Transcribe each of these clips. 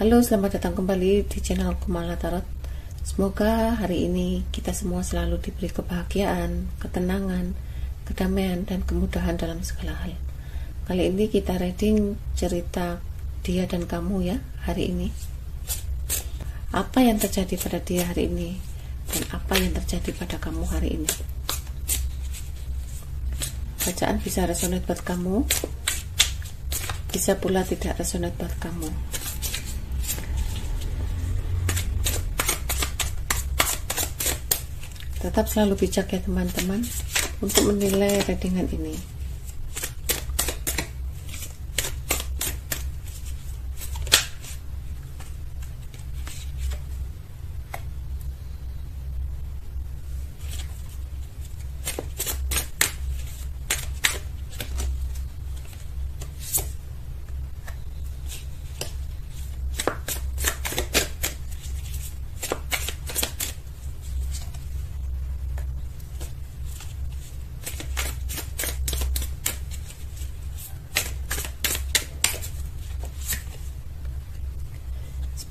Halo, selamat datang kembali di channel Kumala Tarot. Semoga hari ini kita semua selalu diberi kebahagiaan, ketenangan, kedamaian, dan kemudahan dalam segala hal. Kali ini kita reading cerita dia dan kamu ya, hari ini. Apa yang terjadi pada dia hari ini, dan apa yang terjadi pada kamu hari ini. Bacaan bisa resonate buat kamu, bisa pula tidak resonate buat kamu. Tetap selalu bijak ya teman-teman untuk menilai readingan ini.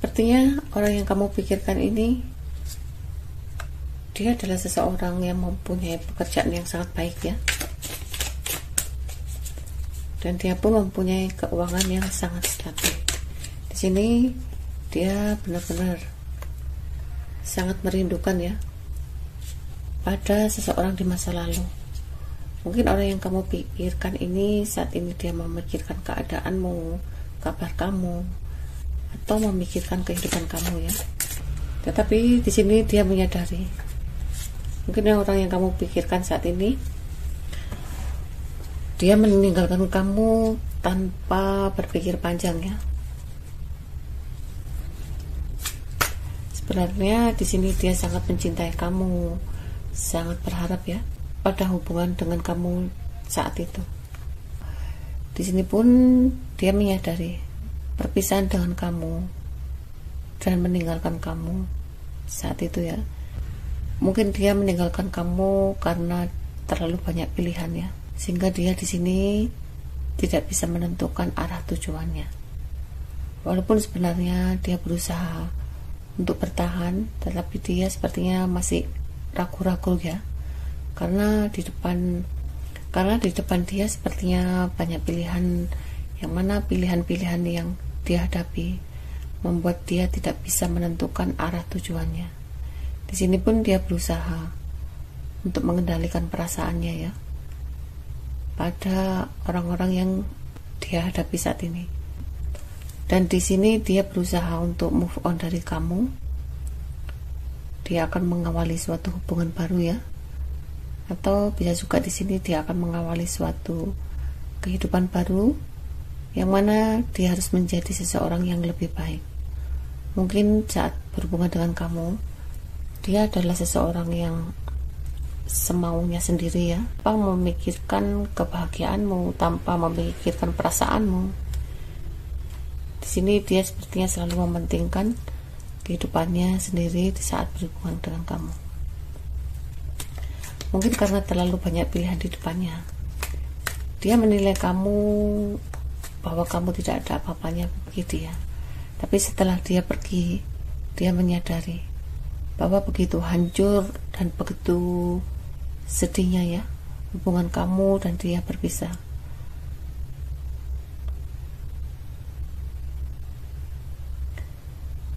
Sepertinya orang yang kamu pikirkan ini, dia adalah seseorang yang mempunyai pekerjaan yang sangat baik ya, dan dia pun mempunyai keuangan yang sangat stabil. Di sini dia benar-benar sangat merindukan ya pada seseorang di masa lalu. Mungkin orang yang kamu pikirkan ini saat ini dia memikirkan keadaanmu, kabar kamu, atau memikirkan kehidupan kamu ya. Tetapi di sini dia menyadari, mungkin orang yang kamu pikirkan saat ini, dia meninggalkan kamu tanpa berpikir panjang ya. Sebenarnya di sini dia sangat mencintai kamu, sangat berharap ya pada hubungan dengan kamu saat itu. Di sini pun dia menyadari perpisahan dengan kamu dan meninggalkan kamu saat itu ya. Mungkin dia meninggalkan kamu karena terlalu banyak pilihan ya, sehingga dia di sini tidak bisa menentukan arah tujuannya. Walaupun sebenarnya dia berusaha untuk bertahan, tetapi dia sepertinya masih ragu-ragu ya, karena di depan dia sepertinya banyak pilihan, yang mana pilihan-pilihan yang dia hadapi membuat dia tidak bisa menentukan arah tujuannya. Di sini pun dia berusaha untuk mengendalikan perasaannya ya pada orang-orang yang dia hadapi saat ini. Dan di sini dia berusaha untuk move on dari kamu. Dia akan mengawali suatu hubungan baru ya, atau bisa juga di sini dia akan mengawali suatu kehidupan baru, yang mana dia harus menjadi seseorang yang lebih baik. Mungkin saat berhubungan dengan kamu, dia adalah seseorang yang semaunya sendiri ya, tanpa memikirkan kebahagiaanmu, tanpa memikirkan perasaanmu. Di sini dia sepertinya selalu mementingkan kehidupannya sendiri di saat berhubungan dengan kamu. Mungkin karena terlalu banyak pilihan di depannya, dia menilai kamu bahwa kamu tidak ada apa-apanya bagi dia. Tapi setelah dia pergi, dia menyadari bahwa begitu hancur dan begitu sedihnya ya hubungan kamu dan dia berpisah.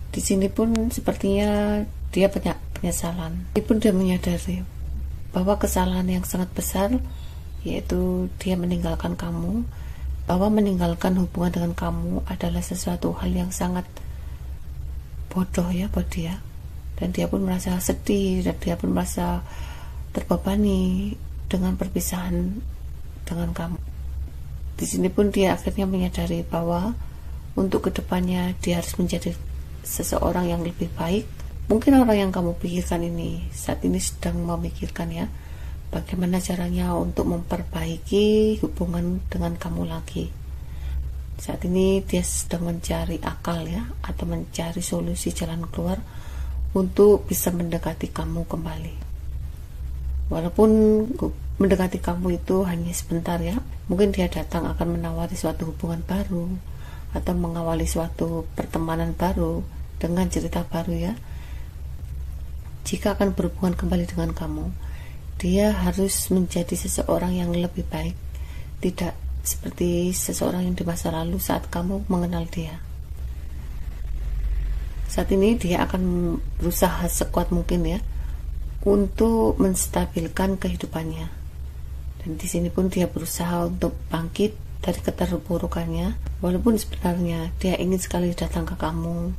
Di sini pun sepertinya dia banyak penyesalan. Meskipun dia menyadari bahwa kesalahan yang sangat besar, yaitu dia meninggalkan kamu, bahwa meninggalkan hubungan dengan kamu adalah sesuatu hal yang sangat bodoh ya buat dia, dan dia pun merasa sedih, dan dia pun merasa terbebani dengan perpisahan dengan kamu. Di sini pun dia akhirnya menyadari bahwa untuk kedepannya dia harus menjadi seseorang yang lebih baik. Mungkin orang yang kamu pikirkan ini saat ini sedang memikirkan ya, bagaimana caranya untuk memperbaiki hubungan dengan kamu lagi. Saat ini dia sedang mencari akal ya, atau mencari solusi jalan keluar untuk bisa mendekati kamu kembali. Walaupun mendekati kamu itu hanya sebentar ya, mungkin dia datang akan menawari suatu hubungan baru, atau mengawali suatu pertemanan baru dengan cerita baru ya, jika akan berhubungan kembali dengan kamu, dia harus menjadi seseorang yang lebih baik, tidak seperti seseorang yang di masa lalu saat kamu mengenal dia. Saat ini dia akan berusaha sekuat mungkin ya untuk menstabilkan kehidupannya. Dan di sini pun dia berusaha untuk bangkit dari keterpurukannya, walaupun sebenarnya dia ingin sekali datang ke kamu.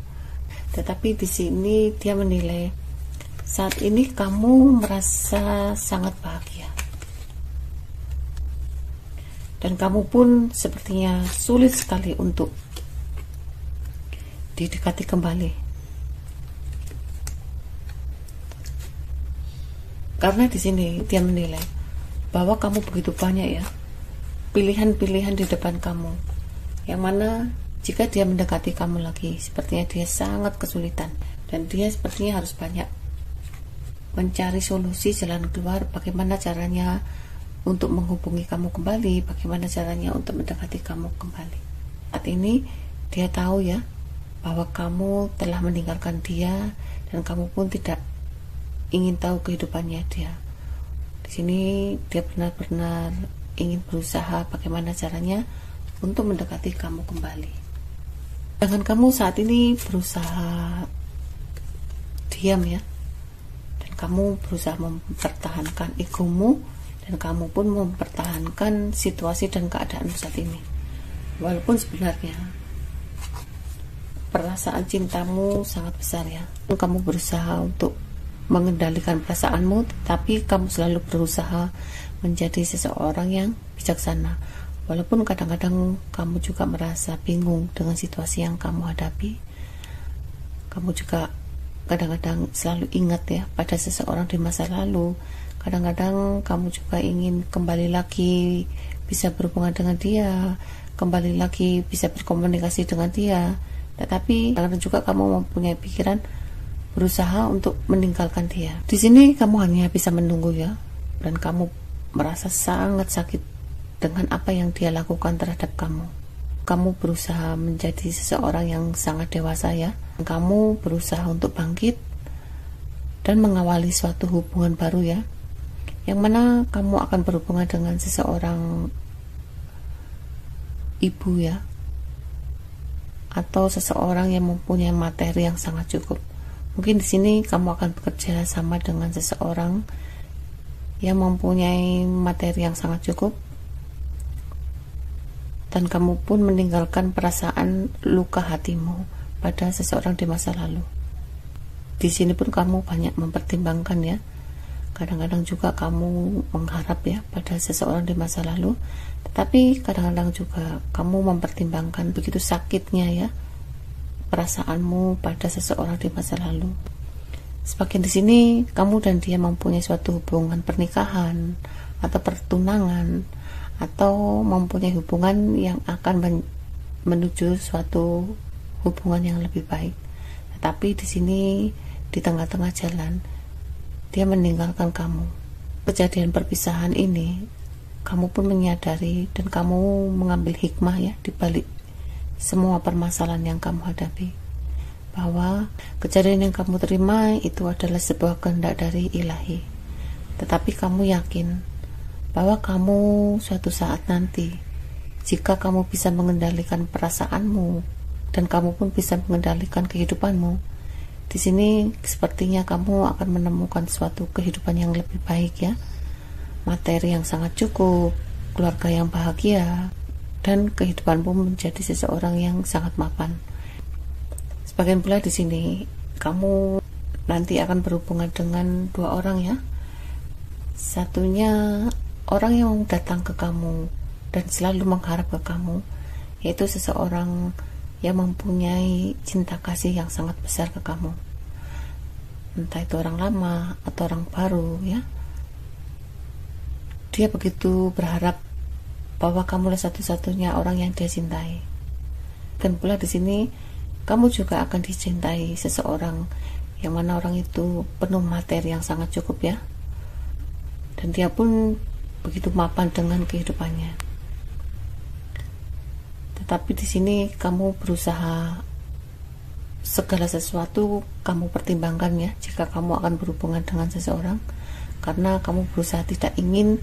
Tetapi di sini dia menilai saat ini kamu merasa sangat bahagia. Dan kamu pun sepertinya sulit sekali untuk didekati kembali. Karena di sini dia menilai bahwa kamu begitu banyak ya pilihan-pilihan di depan kamu, yang mana jika dia mendekati kamu lagi, sepertinya dia sangat kesulitan dan dia sepertinya harus banyak mencari solusi jalan keluar, bagaimana caranya untuk menghubungi kamu kembali, bagaimana caranya untuk mendekati kamu kembali. Saat ini dia tahu ya bahwa kamu telah meninggalkan dia dan kamu pun tidak ingin tahu kehidupannya dia. Di sini dia benar-benar ingin berusaha bagaimana caranya untuk mendekati kamu kembali. Dengan kamu saat ini berusaha diam ya, dan kamu berusaha mempertahankan egomu, dan kamu pun mempertahankan situasi dan keadaan saat ini. Walaupun sebenarnya perasaan cintamu sangat besar ya, kamu berusaha untuk mengendalikan perasaanmu, tapi kamu selalu berusaha menjadi seseorang yang bijaksana. Walaupun kadang-kadang kamu juga merasa bingung dengan situasi yang kamu hadapi, kamu juga kadang-kadang selalu ingat ya pada seseorang di masa lalu. Kadang-kadang kamu juga ingin kembali lagi bisa berhubungan dengan dia, kembali lagi bisa berkomunikasi dengan dia, tetapi kadang-kadang juga kamu mempunyai pikiran berusaha untuk meninggalkan dia. Di sini kamu hanya bisa menunggu ya, dan kamu merasa sangat sakit dengan apa yang dia lakukan terhadap kamu. Kamu berusaha menjadi seseorang yang sangat dewasa ya. Kamu berusaha untuk bangkit dan mengawali suatu hubungan baru ya, yang mana kamu akan berhubungan dengan seseorang ibu ya, atau seseorang yang mempunyai materi yang sangat cukup. Mungkin di sini kamu akan bekerja sama dengan seseorang yang mempunyai materi yang sangat cukup, dan kamu pun meninggalkan perasaan luka hatimu pada seseorang di masa lalu. Di sini pun kamu banyak mempertimbangkan ya. Kadang-kadang juga kamu mengharap ya pada seseorang di masa lalu, tetapi kadang-kadang juga kamu mempertimbangkan begitu sakitnya ya perasaanmu pada seseorang di masa lalu. Sebagian di sini kamu dan dia mempunyai suatu hubungan pernikahan atau pertunangan, atau mempunyai hubungan yang akan menuju suatu hubungan yang lebih baik. Tetapi di sini di tengah-tengah jalan dia meninggalkan kamu. Kejadian perpisahan ini kamu pun menyadari dan kamu mengambil hikmah ya di balik semua permasalahan yang kamu hadapi, bahwa kejadian yang kamu terima itu adalah sebuah kehendak dari Ilahi. Tetapi kamu yakin bahwa kamu suatu saat nanti, jika kamu bisa mengendalikan perasaanmu dan kamu pun bisa mengendalikan kehidupanmu, di sini sepertinya kamu akan menemukan suatu kehidupan yang lebih baik ya, materi yang sangat cukup, keluarga yang bahagia, dan kehidupanmu menjadi seseorang yang sangat mapan. Sebagian pula di sini kamu nanti akan berhubungan dengan dua orang ya. Satunya orang yang datang ke kamu dan selalu mengharap ke kamu, yaitu seseorang yang mempunyai cinta kasih yang sangat besar ke kamu. Entah itu orang lama atau orang baru ya. Dia begitu berharap bahwa kamulah satu-satunya orang yang dia cintai. Dan pula di sini kamu juga akan dicintai seseorang yang mana orang itu penuh materi yang sangat cukup ya, dan dia pun begitu mapan dengan kehidupannya. Tetapi di sini kamu berusaha segala sesuatu kamu pertimbangkan ya, jika kamu akan berhubungan dengan seseorang, karena kamu berusaha tidak ingin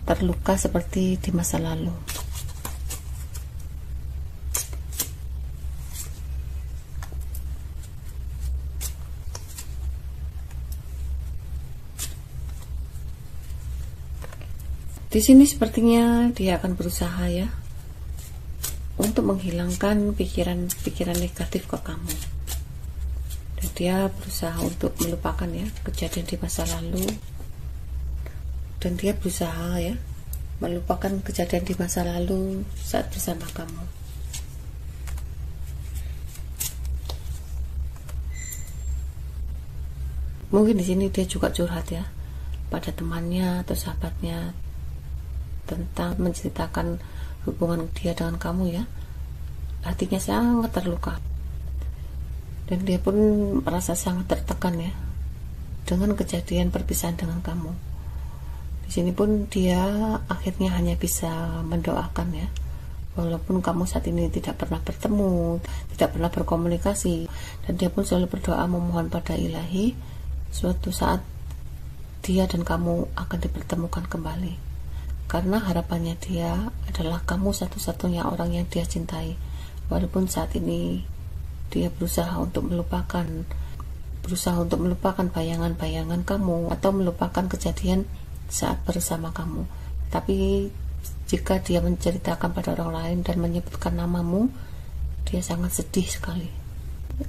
terluka seperti di masa lalu. Di sini sepertinya dia akan berusaha ya untuk menghilangkan pikiran-pikiran negatif ke kamu. Dan dia berusaha untuk melupakan ya kejadian di masa lalu. Dan dia berusaha ya melupakan kejadian di masa lalu saat bersama kamu. Mungkin di sini dia juga curhat ya pada temannya atau sahabatnya tentang menceritakan hubungan dia dengan kamu ya. Hatinya sangat terluka dan dia pun merasa sangat tertekan ya dengan kejadian perpisahan dengan kamu. Di sini pun dia akhirnya hanya bisa mendoakan ya, walaupun kamu saat ini tidak pernah bertemu, tidak pernah berkomunikasi, dan dia pun selalu berdoa memohon pada Ilahi suatu saat dia dan kamu akan dipertemukan kembali. Karena harapannya dia adalah kamu satu-satunya orang yang dia cintai. Walaupun saat ini dia berusaha untuk melupakan bayangan-bayangan kamu atau melupakan kejadian saat bersama kamu. Tapi jika dia menceritakan pada orang lain dan menyebutkan namamu, dia sangat sedih sekali.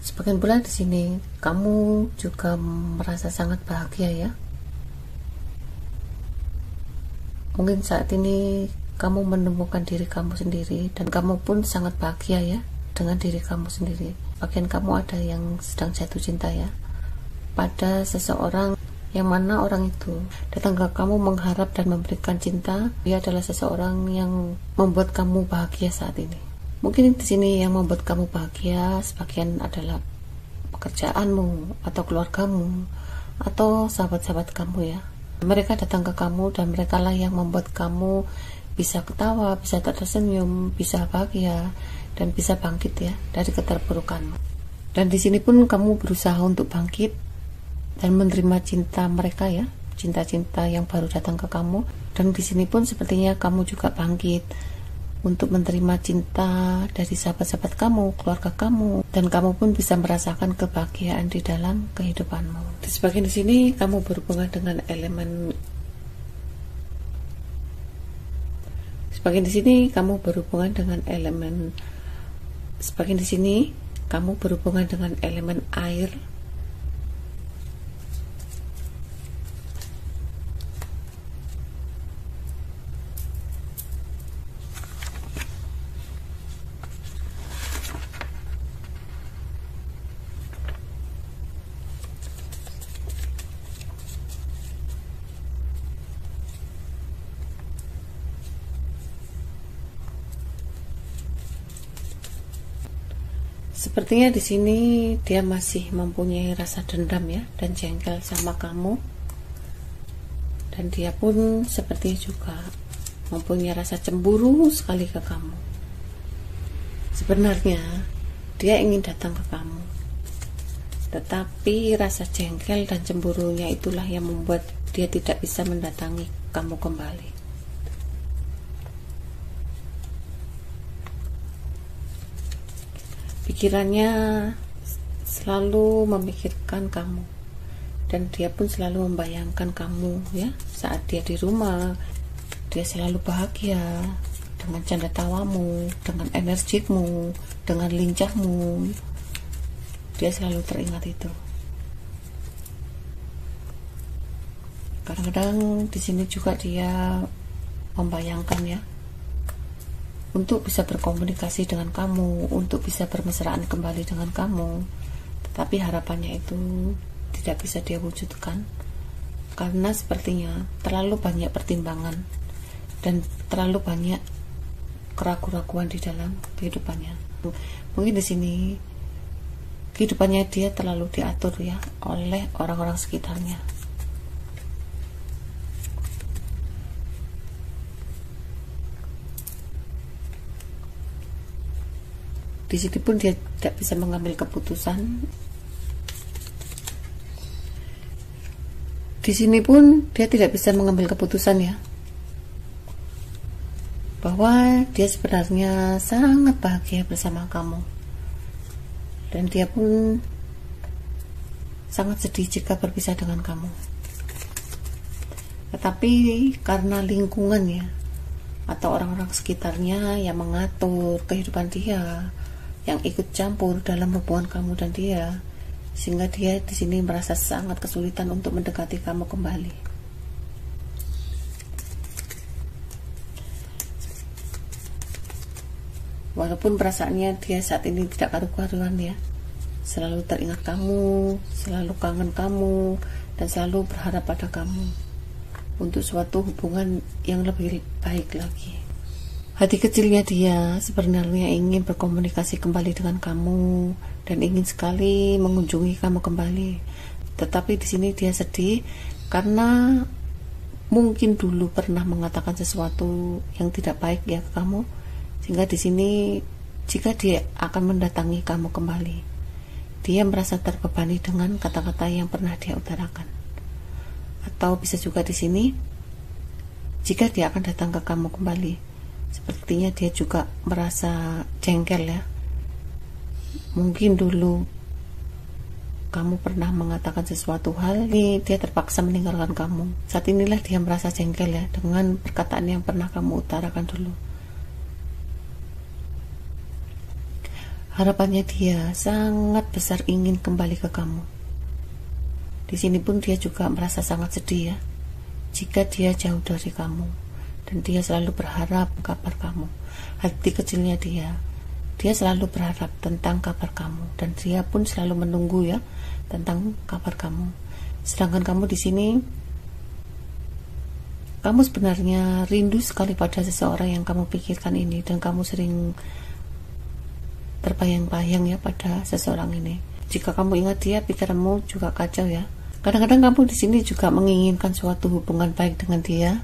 Sebagian pula di sini kamu juga merasa sangat bahagia ya. Mungkin saat ini kamu menemukan diri kamu sendiri dan kamu pun sangat bahagia ya dengan diri kamu sendiri. Bagian kamu ada yang sedang jatuh cinta ya pada seseorang, yang mana orang itu datang ke kamu mengharap dan memberikan cinta. Dia adalah seseorang yang membuat kamu bahagia saat ini. Mungkin di sini yang membuat kamu bahagia sebagian adalah pekerjaanmu atau keluargamu atau sahabat-sahabat kamu ya. Mereka datang ke kamu dan mereka lah yang membuat kamu bisa ketawa, bisa tersenyum, bisa bahagia, dan bisa bangkit ya dari keterpurukanmu. Dan di sini pun kamu berusaha untuk bangkit dan menerima cinta mereka ya, cinta-cinta yang baru datang ke kamu. Dan di sini pun sepertinya kamu juga bangkit untuk menerima cinta dari sahabat-sahabat kamu, keluarga kamu, dan kamu pun bisa merasakan kebahagiaan di dalam kehidupanmu. Di sebagian di sini kamu berhubungan dengan elemen. Sebagian di sini kamu berhubungan dengan elemen. Sebagian di sini kamu berhubungan dengan elemen air. Sepertinya di sini dia masih mempunyai rasa dendam ya dan jengkel sama kamu. Dan dia pun sepertinya juga mempunyai rasa cemburu sekali ke kamu. Sebenarnya dia ingin datang ke kamu, tetapi rasa jengkel dan cemburunya itulah yang membuat dia tidak bisa mendatangi kamu kembali. Pikirannya selalu memikirkan kamu dan dia pun selalu membayangkan kamu ya. Saat dia di rumah, dia selalu bahagia dengan canda tawamu, dengan energimu, dengan lincahmu. Dia selalu teringat itu. Kadang-kadang di sini juga dia membayangkan ya, untuk bisa berkomunikasi dengan kamu, untuk bisa bermesraan kembali dengan kamu. Tetapi harapannya itu tidak bisa dia wujudkan karena sepertinya terlalu banyak pertimbangan dan terlalu banyak keraguan-keraguan di dalam kehidupannya. Mungkin di sini kehidupannya dia terlalu diatur ya oleh orang-orang sekitarnya. Di sini pun dia tidak bisa mengambil keputusan. Di sini pun dia tidak bisa mengambil keputusan ya, bahwa dia sebenarnya sangat bahagia bersama kamu, dan dia pun sangat sedih jika berpisah dengan kamu. Tetapi karena lingkungannya atau orang-orang sekitarnya yang mengatur kehidupan dia, yang ikut campur dalam hubungan kamu dan dia, sehingga dia di sini merasa sangat kesulitan untuk mendekati kamu kembali. Walaupun perasaannya dia saat ini tidak karu-karuan ya, selalu teringat kamu, selalu kangen kamu, dan selalu berharap pada kamu untuk suatu hubungan yang lebih baik lagi. Hati kecilnya dia sebenarnya ingin berkomunikasi kembali dengan kamu dan ingin sekali mengunjungi kamu kembali. Tetapi di sini dia sedih karena mungkin dulu pernah mengatakan sesuatu yang tidak baik ya ke kamu, sehingga di sini jika dia akan mendatangi kamu kembali, dia merasa terbebani dengan kata-kata yang pernah dia utarakan. Atau bisa juga di sini jika dia akan datang ke kamu kembali, sepertinya dia juga merasa jengkel ya. Mungkin dulu kamu pernah mengatakan sesuatu hal, ini dia terpaksa meninggalkan kamu. Saat inilah dia merasa jengkel ya dengan perkataan yang pernah kamu utarakan dulu. Harapannya dia sangat besar ingin kembali ke kamu. Di sini pun dia juga merasa sangat sedih ya jika dia jauh dari kamu, dan dia selalu berharap kabar kamu. Hati kecilnya dia selalu berharap tentang kabar kamu, dan dia pun selalu menunggu ya tentang kabar kamu. Sedangkan kamu di sini, kamu sebenarnya rindu sekali pada seseorang yang kamu pikirkan ini, dan kamu sering terbayang-bayang ya pada seseorang ini. Jika kamu ingat dia, pikiranmu juga kacau ya. Kadang-kadang kamu di sini juga menginginkan suatu hubungan baik dengan dia,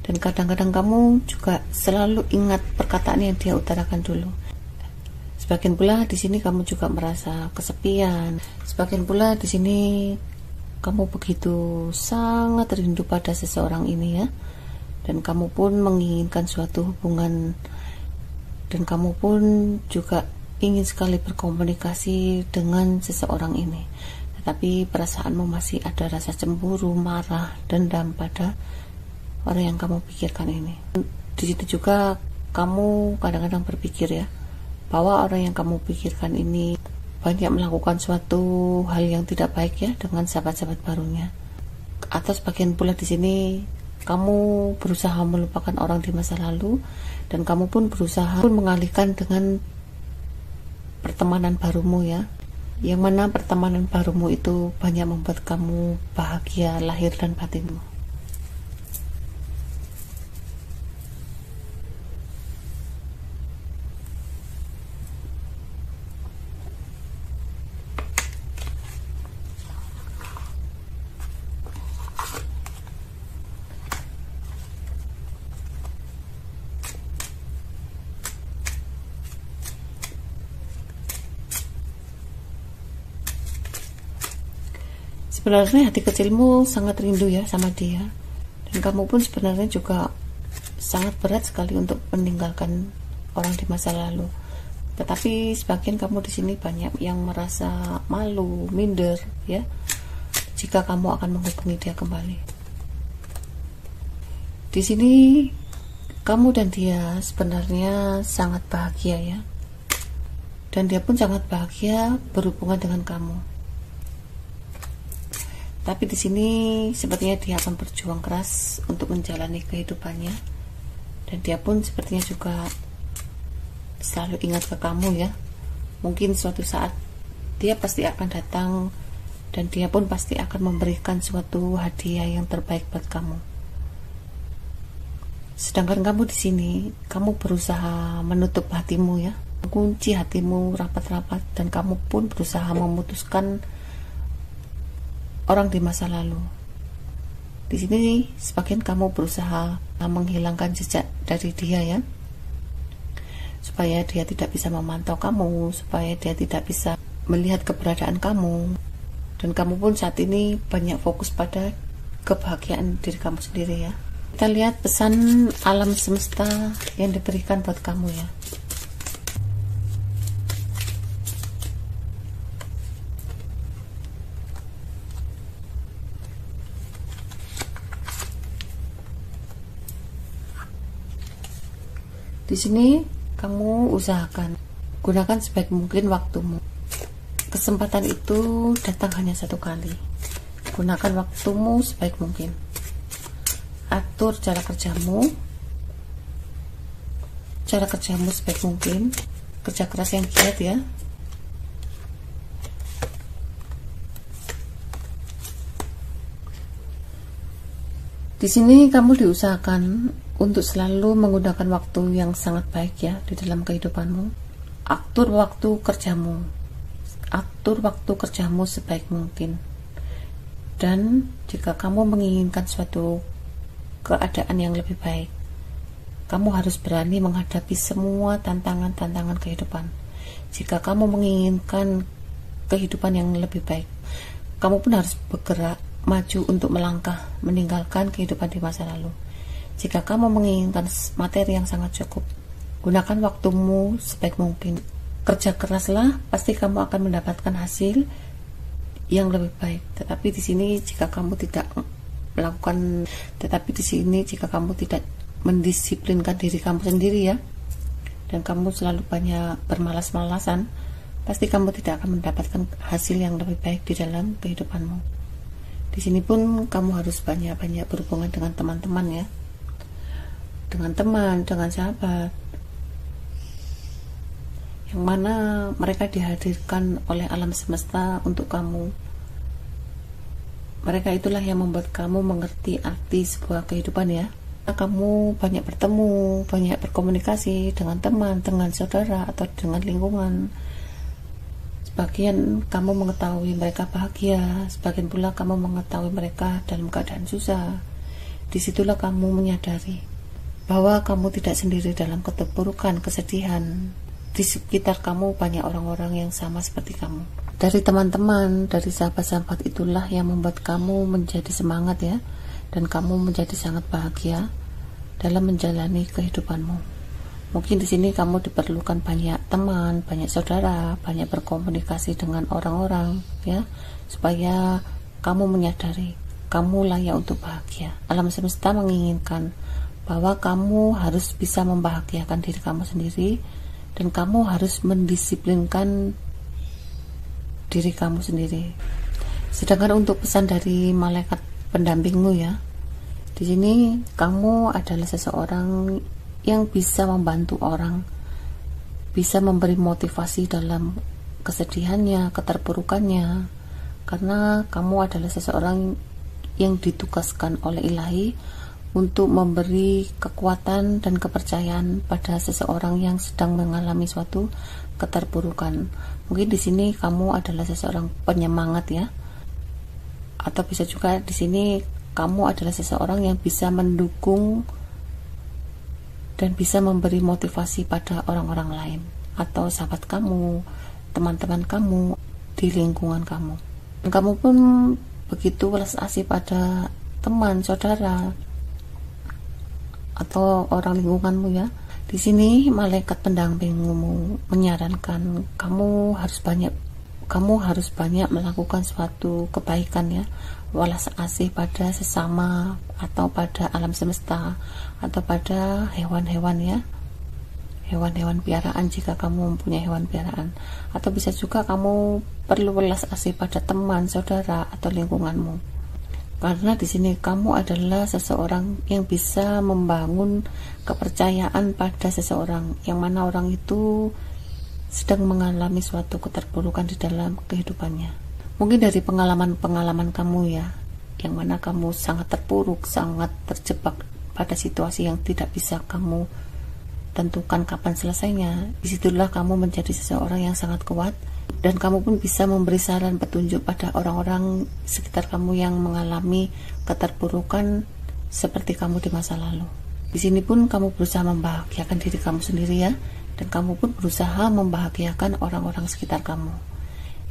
dan kadang-kadang kamu juga selalu ingat perkataan yang dia utarakan dulu. Sebagian pula di sini kamu juga merasa kesepian. Sebagian pula di sini kamu begitu sangat rindu pada seseorang ini ya, dan kamu pun menginginkan suatu hubungan, dan kamu pun juga ingin sekali berkomunikasi dengan seseorang ini. Tetapi perasaanmu masih ada rasa cemburu, marah, dendam pada orang yang kamu pikirkan ini. Di situ juga kamu kadang-kadang berpikir ya, bahwa orang yang kamu pikirkan ini banyak melakukan suatu hal yang tidak baik ya dengan sahabat-sahabat barunya. Atau sebagian pula di sini kamu berusaha melupakan orang di masa lalu, dan kamu pun berusaha mengalihkan dengan pertemanan barumu ya, yang mana pertemanan barumu itu banyak membuat kamu bahagia lahir dan batinmu. Sebenarnya hati kecilmu sangat rindu ya sama dia, dan kamu pun sebenarnya juga sangat berat sekali untuk meninggalkan orang di masa lalu. Tetapi sebagian kamu di sini banyak yang merasa malu, minder ya jika kamu akan menghubungi dia kembali. Di sini kamu dan dia sebenarnya sangat bahagia ya, dan dia pun sangat bahagia berhubungan dengan kamu. Tapi di sini sepertinya dia akan berjuang keras untuk menjalani kehidupannya, dan dia pun sepertinya juga selalu ingat ke kamu ya. Mungkin suatu saat dia pasti akan datang, dan dia pun pasti akan memberikan suatu hadiah yang terbaik buat kamu. Sedangkan kamu di sini, kamu berusaha menutup hatimu ya, mengunci hatimu rapat-rapat, dan kamu pun berusaha memutuskan orang di masa lalu. Di sini sebagian kamu berusaha menghilangkan jejak dari dia ya. supaya dia tidak bisa memantau kamu, supaya dia tidak bisa melihat keberadaan kamu. Dan kamu pun saat ini banyak fokus pada kebahagiaan diri kamu sendiri ya. Kita lihat pesan alam semesta yang diberikan buat kamu ya. Di sini kamu usahakan gunakan sebaik mungkin waktumu. Kesempatan itu datang hanya satu kali. Gunakan waktumu sebaik mungkin. Atur cara kerjamu sebaik mungkin. Kerja keras yang giat ya. Di sini kamu diusahakan untuk selalu menggunakan waktu yang sangat baik ya di dalam kehidupanmu. Atur waktu kerjamu sebaik mungkin. Dan jika kamu menginginkan suatu keadaan yang lebih baik, kamu harus berani menghadapi semua tantangan-tantangan kehidupan. Jika kamu menginginkan kehidupan yang lebih baik, kamu pun harus bergerak maju untuk melangkah meninggalkan kehidupan di masa lalu. Jika kamu menginginkan materi yang sangat cukup, gunakan waktumu sebaik mungkin. Kerja keraslah, pasti kamu akan mendapatkan hasil yang lebih baik. Tetapi di sini jika kamu tidak mendisiplinkan diri kamu sendiri ya, dan kamu selalu banyak bermalas-malasan, pasti kamu tidak akan mendapatkan hasil yang lebih baik di dalam kehidupanmu. Di sini pun kamu harus banyak-banyak berhubungan dengan teman-teman ya, dengan teman, dengan sahabat, yang mana mereka dihadirkan oleh alam semesta untuk kamu. Mereka itulah yang membuat kamu mengerti arti sebuah kehidupan ya. Kamu banyak bertemu, banyak berkomunikasi dengan teman, dengan saudara, atau dengan lingkungan. Sebagian kamu mengetahui mereka bahagia, sebagian pula kamu mengetahui mereka dalam keadaan susah. Disitulah kamu menyadari bahwa kamu tidak sendiri dalam keterpurukan, kesedihan. Di sekitar kamu banyak orang-orang yang sama seperti kamu. Dari teman-teman, dari sahabat-sahabat itulah yang membuat kamu menjadi semangat ya, dan kamu menjadi sangat bahagia dalam menjalani kehidupanmu. Mungkin di sini kamu diperlukan banyak teman, banyak saudara, banyak berkomunikasi dengan orang-orang ya, supaya kamu menyadari kamu layak untuk bahagia. Alam semesta menginginkan bahwa kamu harus bisa membahagiakan diri kamu sendiri, dan kamu harus mendisiplinkan diri kamu sendiri. Sedangkan untuk pesan dari malaikat pendampingmu ya, di sini kamu adalah seseorang yang bisa membantu orang, bisa memberi motivasi dalam kesedihannya, keterpurukannya, karena kamu adalah seseorang yang ditugaskan oleh Ilahi untuk memberi kekuatan dan kepercayaan pada seseorang yang sedang mengalami suatu keterpurukan. Mungkin di sini kamu adalah seseorang penyemangat ya, atau bisa juga di sini kamu adalah seseorang yang bisa mendukung dan bisa memberi motivasi pada orang-orang lain, atau sahabat kamu, teman-teman kamu di lingkungan kamu. Dan kamu pun begitu welas asih pada teman, saudara, atau orang lingkunganmu ya. Di sini malaikat pendampingmu menyarankan kamu harus banyak melakukan suatu kebaikan ya, welas asih pada sesama, atau pada alam semesta, atau pada hewan-hewan ya, hewan-hewan piaraan jika kamu mempunyai hewan piaraan, atau bisa juga kamu perlu welas asih pada teman, saudara, atau lingkunganmu. Karena di sini kamu adalah seseorang yang bisa membangun kepercayaan pada seseorang, yang mana orang itu sedang mengalami suatu keterpurukan di dalam kehidupannya. Mungkin dari pengalaman-pengalaman kamu ya, yang mana kamu sangat terpuruk, sangat terjebak pada situasi yang tidak bisa kamu tentukan kapan selesainya. Disitulah kamu menjadi seseorang yang sangat kuat, dan kamu pun bisa memberi saran petunjuk pada orang-orang sekitar kamu yang mengalami keterpurukan seperti kamu di masa lalu. Di sini pun kamu berusaha membahagiakan diri kamu sendiri ya, dan kamu pun berusaha membahagiakan orang-orang sekitar kamu.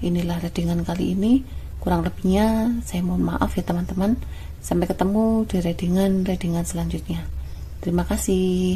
Inilah readingan kali ini. Kurang lebihnya saya mohon maaf ya teman-teman. Sampai ketemu di readingan selanjutnya. Terima kasih.